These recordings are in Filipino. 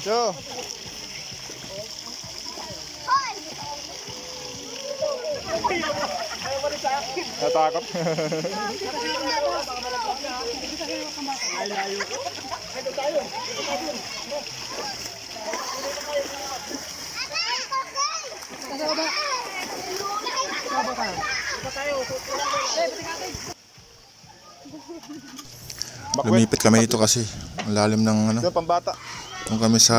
Yo. Natakot. Lumipit kami dito kasi ang lalim ng ano. Doon pambata. Kung kami sa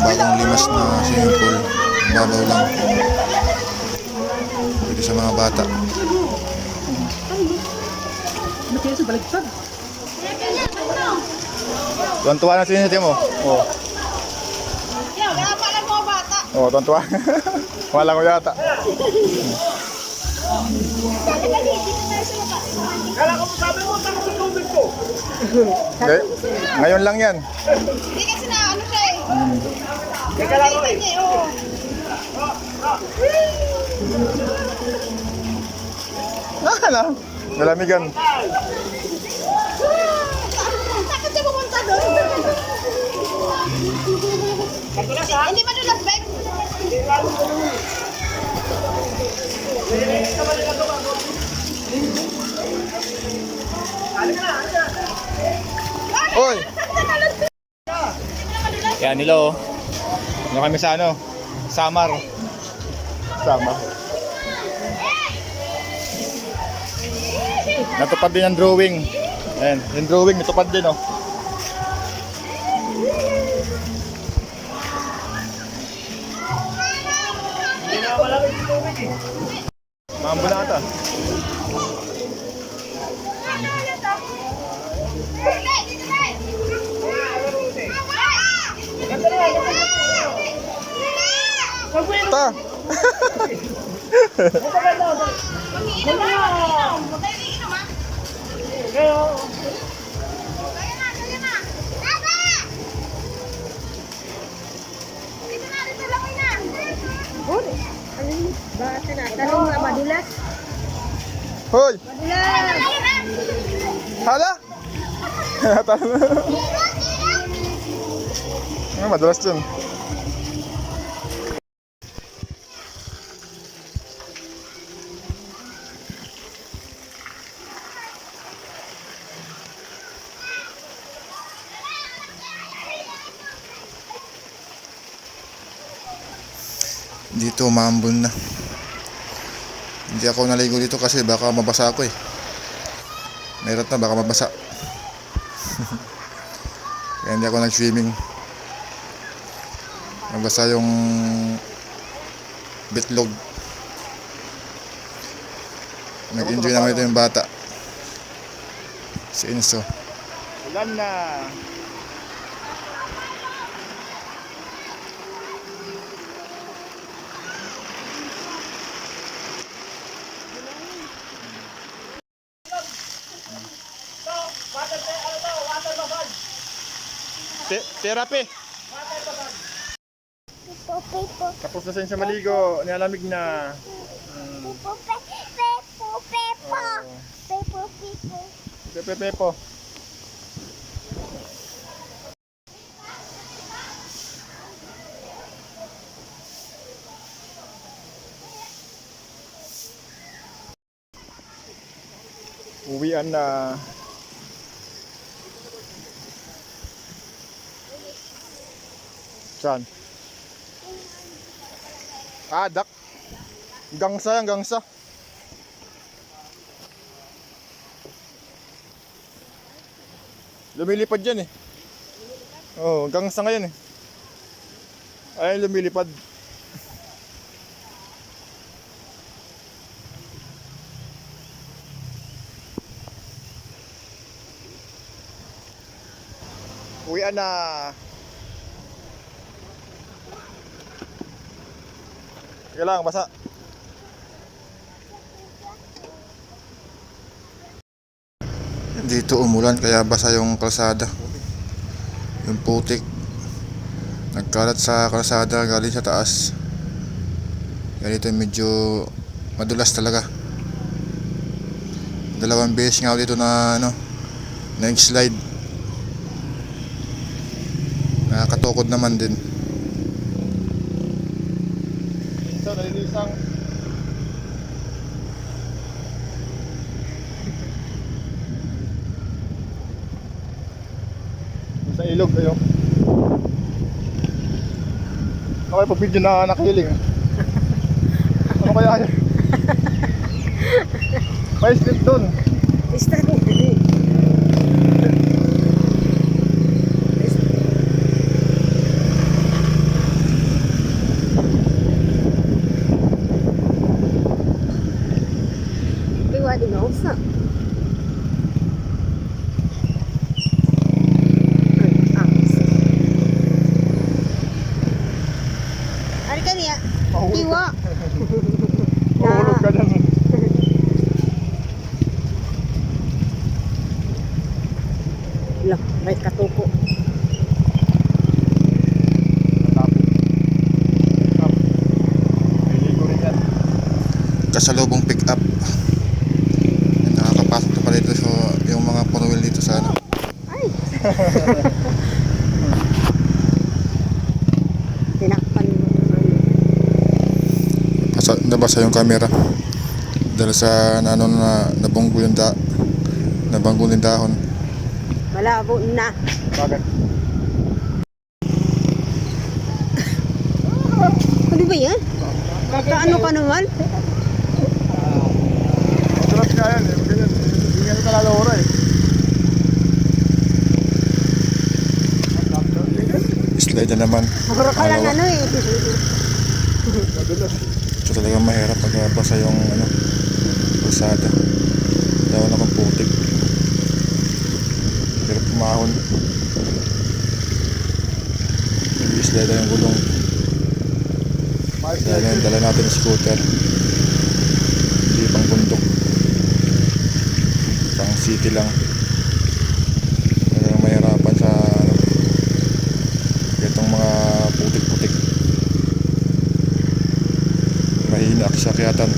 bagong limas na swimming pool, babaw lang. Dito sa mga bata. Tuwan-tuwa na siniti mo. Oh. Oh, tuwan-tuwa. Wala ko yata. Kala ko sabi mo, tapos sa tubig ko. Okay. Ngayon lang yan. Hindi kasi na ano siya eh. Teka lang ko eh. Lang. Malamigan. Bakit siya pumunta doon? Patulas ha? Hindi madulas, Bek. Oy! Yan nila oh. Ano kami sa ano? Samar. Samar. Natupad din ang drawing. Ayan, yung drawing natupad din oh. Hindi na malamig sa tubig eh. Mambo na ata. Ta. Tanong nga, madulas? Hoy! Madulas! Hala! Madulas dun. Dito umambon na. Hindi ako naligo dito kasi baka mabasa ako eh. Meron na baka mabasa. Kaya hindi ako nag-swimming. Mabasa yung bitlog. Nag-enjoy naman ito yung bata. Si Enzo. Ulan na. Therapy. Tapos na siya maligo. Nilalamig na. Pepo. Uwian na. Saan? Dak. Gangsa. Lumilipad yan eh. Oh, gangsa ngayon eh. Ay, lumilipad. Uwian na. Kailangan basa. Dito umulan kaya basa yung kalsada. Yung putik nagkalat sa kalsada galing sa taas. Kaya dito medyo madulas talaga. Dalawang beses nga dito na nag-slide. Nakakatukod naman din. Minsan nalilisang. Sa ilog kayo. Okay, pag video na nakiling. Ano kaya yun? May slip doon. Start mo. Iwa di mo sa. Ari ka niya. Mahulog Iwa. Mahulog ka dyan. Lah, may katuko. Niligo rin yan. Kasalubong pick up. Nakakapasok na pala dito so, yung mga four-wheel dito sa ano. Ay. Tinakpan mo naman. Nabasa yung camera dahil sa ano na nabunggol yung nabanggol yung dahon. Malabo na. Bakit? Ano ba yan? Kakaano ka naman? Masarap ka yan eh. Ganyan. Hindi nga ito nalalawara eh. Slide na naman. Puro ka lang ano eh. Madulas. Ito talagang mahirap pag basa yung ano, kalsada. Dahil na kang putik. Hirap pumahon. Slide na yung gulong. Dala natin yung scooter. Hindi pang bundok. Pang city lang. Talagang mahirapan sa ano, itong mga putik-putik. Mahina aksakyatan.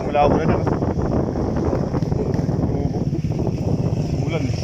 Malabo na na. Ulan eh.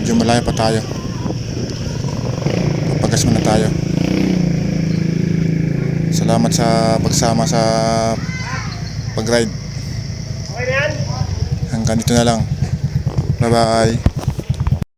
medyo malayo pa tayo. Papagas muna tayo. Salamat sa pagsama sa pag-ride. Okay na yan? Hanggang dito na lang. Bye bye.